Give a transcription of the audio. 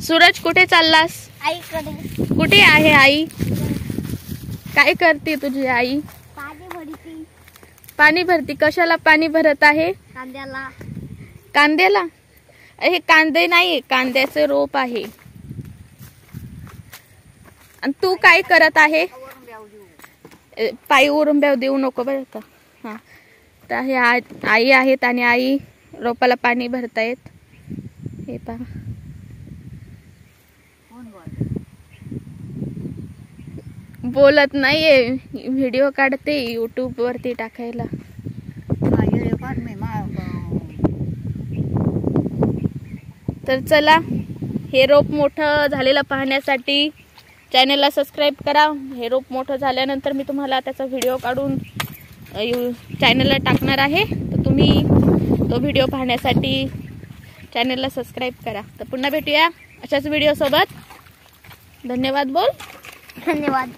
सूरज कुठे चाललास? आईकडे. कुठे आहे आई? काय करते तुझी आई? पाणी भरती. पाणी भरती? कशाला पाणी भरत आहे? कांद्याला. कांद्याला? हे कांदे नाही, कांद्याचे रोप आहे. आणि तू काय करत आहे? पायी उरुंब्या देऊ नको बरं का. हा, तर हे आई आहेत आणि आई रोपाला पाणी भरतायत. हे पहा, बोलत नाहीये, व्हिडिओ काढते YouTube वरती टाकायला. तर चला, हे रोप मोठं झालेलं पाहण्यासाठी चॅनलला सबस्क्राईब करा. हे रोप मोठं झाल्यानंतर मी तुम्हाला त्याचा व्हिडिओ काढून चॅनलला टाकणार आहे. तर तुम्ही तो व्हिडिओ पाहण्यासाठी चॅनलला सबस्क्राईब करा. तर पुन्हा भेटूया अशाच व्हिडिओ सोबत. धन्यवाद बोल. धन्यवाद.